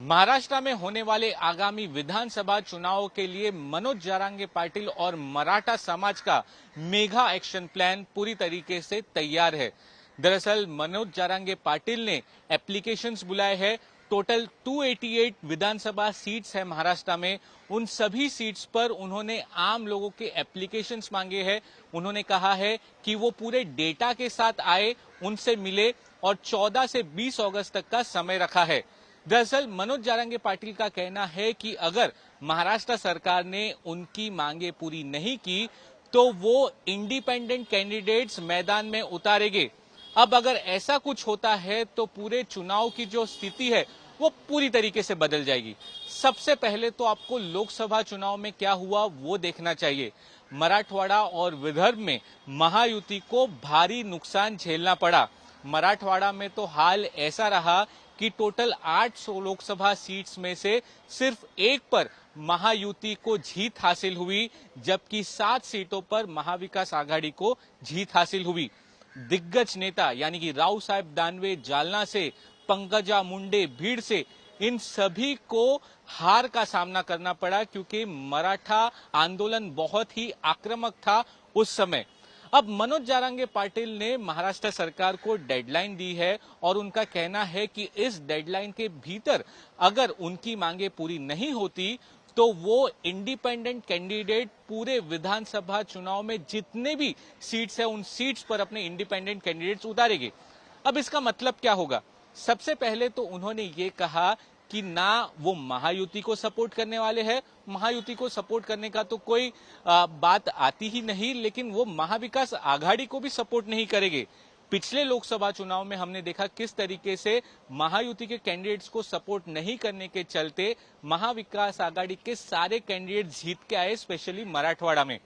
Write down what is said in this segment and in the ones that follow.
महाराष्ट्र में होने वाले आगामी विधानसभा चुनाव के लिए मनोज जारंगे पाटिल और मराठा समाज का मेगा एक्शन प्लान पूरी तरीके से तैयार है। दरअसल मनोज जारंगे पाटिल ने एप्लीकेशंस बुलाए हैं। टोटल 288 विधानसभा सीट्स है महाराष्ट्र में। उन सभी सीट्स पर उन्होंने आम लोगों के एप्लीकेशंस मांगे हैं। उन्होंने कहा है कि वो पूरे डेटा के साथ आए, उनसे मिले और 14 से 20 अगस्त तक का समय रखा है। दरअसल मनोज जारंगे पाटिल का कहना है कि अगर महाराष्ट्र सरकार ने उनकी मांगे पूरी नहीं की तो वो इंडिपेंडेंट कैंडिडेट्स मैदान में उतारेंगे। अब अगर ऐसा कुछ होता है तो पूरे चुनाव की जो स्थिति है वो पूरी तरीके से बदल जाएगी। सबसे पहले तो आपको लोकसभा चुनाव में क्या हुआ वो देखना चाहिए। मराठवाड़ा और विदर्भ में महायुति को भारी नुकसान झेलना पड़ा। मराठवाड़ा में तो हाल ऐसा रहा कि टोटल 8 लोकसभा सीट्स में से सिर्फ एक पर महायुति को जीत हासिल हुई, जबकि 7 सीटों पर महाविकास आघाड़ी को जीत हासिल हुई। दिग्गज नेता यानी कि राव साहेब दानवे जालना से, पंकजा मुंडे भीड़ से, इन सभी को हार का सामना करना पड़ा क्योंकि मराठा आंदोलन बहुत ही आक्रामक था उस समय। अब मनोज जारंगे पाटिल ने महाराष्ट्र सरकार को डेडलाइन दी है और उनका कहना है कि इस डेडलाइन के भीतर अगर उनकी मांगे पूरी नहीं होती तो वो इंडिपेंडेंट कैंडिडेट पूरे विधानसभा चुनाव में जितने भी सीट्स है उन सीट्स पर अपने इंडिपेंडेंट कैंडिडेट्स उतारेंगे। अब इसका मतलब क्या होगा? सबसे पहले तो उन्होंने ये कहा कि ना वो महायुति को सपोर्ट करने वाले हैं। महायुति को सपोर्ट करने का तो कोई बात आती ही नहीं, लेकिन वो महाविकास आघाड़ी को भी सपोर्ट नहीं करेंगे। पिछले लोकसभा चुनाव में हमने देखा किस तरीके से महायुति के कैंडिडेट्स को सपोर्ट नहीं करने के चलते महाविकास आघाड़ी के सारे कैंडिडेट जीत के आए, स्पेशली मराठवाड़ा में।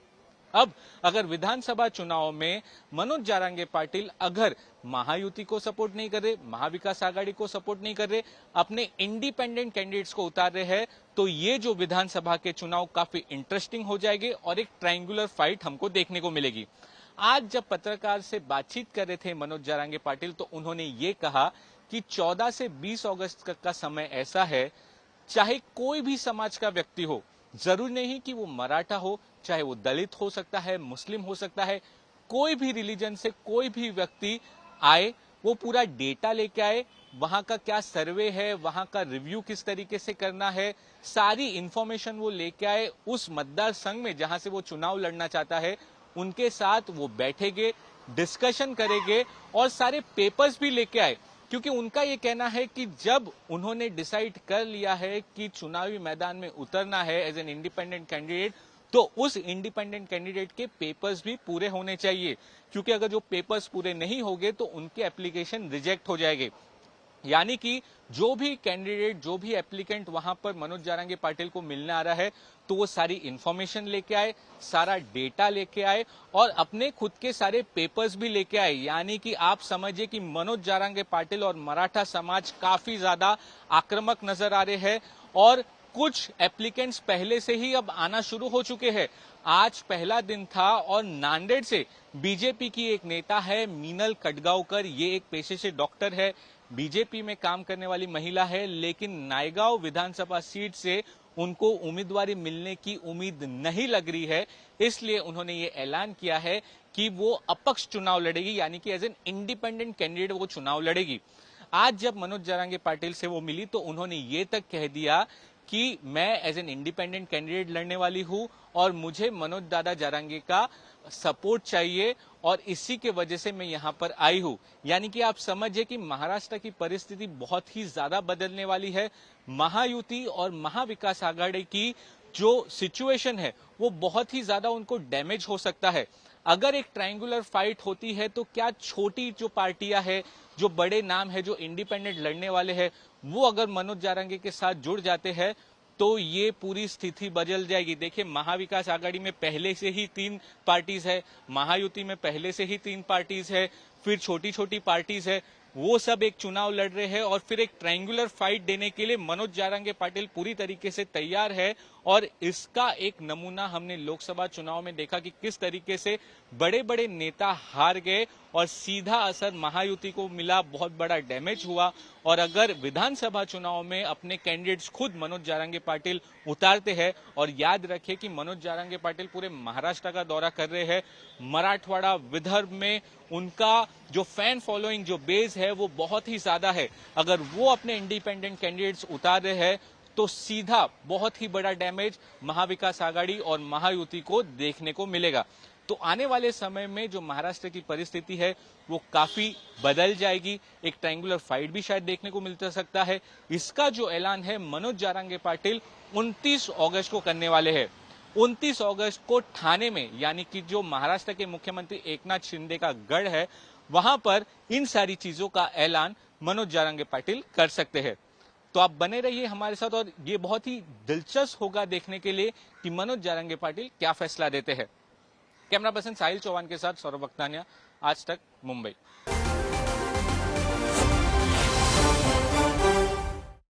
अब अगर विधानसभा चुनाव में मनोज जारंगे पाटिल अगर महायुति को सपोर्ट नहीं कर रहे, महाविकास आघाड़ी को सपोर्ट नहीं कर रहे, अपने इंडिपेंडेंट कैंडिडेट्स को उतार रहे हैं, तो ये जो विधानसभा के चुनाव काफी इंटरेस्टिंग हो जाएंगे और एक ट्रायंगुलर फाइट हमको देखने को मिलेगी। आज जब पत्रकार से बातचीत कर रहे थे मनोज जारंगे पाटिल तो उन्होंने ये कहा कि 14 से 20 अगस्त तक का समय ऐसा है, चाहे कोई भी समाज का व्यक्ति हो, जरूर नहीं कि वो मराठा हो, चाहे वो दलित हो सकता है, मुस्लिम हो सकता है, कोई भी रिलीजन से कोई भी व्यक्ति आए, वो पूरा डेटा लेके आए, वहां का क्या सर्वे है, वहां का रिव्यू किस तरीके से करना है, सारी इंफॉर्मेशन वो लेके आए। उस मतदार संघ में जहां से वो चुनाव लड़ना चाहता है उनके साथ वो बैठेंगे, डिस्कशन करेंगे और सारे पेपर्स भी लेके आए, क्योंकि उनका ये कहना है कि जब उन्होंने डिसाइड कर लिया है कि चुनावी मैदान में उतरना है एज एन इंडिपेंडेंट कैंडिडेट, तो उस इंडिपेंडेंट कैंडिडेट के पेपर्स भी पूरे होने चाहिए, क्योंकि अगर जो पेपर्स पूरे नहीं होंगे तो उनके एप्लीकेशन रिजेक्ट हो जाएंगे। यानी कि जो भी कैंडिडेट, जो भी एप्लीकेंट वहां पर मनोज जारंगे पाटिल को मिलने आ रहा है तो वो सारी इंफॉर्मेशन लेके आए, सारा डेटा लेके आए और अपने खुद के सारे पेपर्स भी लेके आए। यानी कि आप समझिए कि मनोज जारंगे पाटिल और मराठा समाज काफी ज्यादा आक्रामक नजर आ रहे हैं और कुछ एप्लीकेंट्स पहले से ही अब आना शुरू हो चुके हैं। आज पहला दिन था और नांदेड़ से बीजेपी की एक नेता है मीनल कटगांवकर, ये एक पेशे से डॉक्टर है, बीजेपी में काम करने वाली महिला है, लेकिन नायगांव विधानसभा सीट से उनको उम्मीदवारी मिलने की उम्मीद नहीं लग रही है। इसलिए उन्होंने ये ऐलान किया है कि वो अपक्ष चुनाव लड़ेगी, यानी कि एज एन इंडिपेंडेंट कैंडिडेट वो चुनाव लड़ेगी। आज जब मनोज जारंगे पाटिल से वो मिली तो उन्होंने ये तक कह दिया कि मैं एज एन इंडिपेंडेंट कैंडिडेट लड़ने वाली हूं और मुझे मनोज दादा जारंगे का सपोर्ट चाहिए और इसी के वजह से मैं यहां पर आई हूं। यानी कि आप समझिए कि महाराष्ट्र की परिस्थिति बहुत ही ज्यादा बदलने वाली है। महायुति और महाविकास आघाड़ी की जो सिचुएशन है वो बहुत ही ज्यादा उनको डैमेज हो सकता है। अगर एक ट्रायंगुलर फाइट होती है तो क्या छोटी जो पार्टियां है, जो बड़े नाम है, जो इंडिपेंडेंट लड़ने वाले हैं, वो अगर मनोज जारंगे के साथ जुड़ जाते हैं तो ये पूरी स्थिति बदल जाएगी। देखिए, महाविकास आघाड़ी में पहले से ही 3 पार्टीज है, महायुति में पहले से ही 3 पार्टीज है, फिर छोटी छोटी पार्टीज है, वो सब एक चुनाव लड़ रहे हैं और फिर एक ट्रायंगुलर फाइट देने के लिए मनोज जारंगे पाटिल पूरी तरीके से तैयार है। और इसका एक नमूना हमने लोकसभा चुनाव में देखा कि किस तरीके से बड़े बड़े नेता हार गए और सीधा असर महायुति को मिला, बहुत बड़ा डैमेज हुआ। और अगर विधानसभा चुनाव में अपने कैंडिडेट्स खुद मनोज जारंगे पाटिल उतारते हैं, और याद रखें कि मनोज जारंगे पाटिल पूरे महाराष्ट्र का दौरा कर रहे हैं, मराठवाड़ा विदर्भ में उनका जो फैन फॉलोइंग, जो बेस है वो बहुत ही ज्यादा है। अगर वो अपने इंडिपेंडेंट कैंडिडेट्स उतार रहे हैं तो सीधा बहुत ही बड़ा डैमेज महाविकास आघाड़ी और महायुति को देखने को मिलेगा। तो आने वाले समय में जो महाराष्ट्र की परिस्थिति है वो काफी बदल जाएगी। एक ट्रायंगुलर फाइट भी शायद देखने को मिल सकता है। इसका जो ऐलान है मनोज जारंगे पाटिल 29 अगस्त को करने वाले हैं। 29 अगस्त को ठाणे में, यानी कि जो महाराष्ट्र के मुख्यमंत्री एकनाथ शिंदे का गढ़ है, वहां पर इन सारी चीजों का ऐलान मनोज जारंगे पाटिल कर सकते हैं। तो आप बने रहिए हमारे साथ और ये बहुत ही दिलचस्प होगा देखने के लिए कि मनोज जारंगे पाटिल क्या फैसला देते हैं। कैमरा पर्सन साहिल चौहान के साथ सौरभ अख्तानिया, आज तक, मुंबई।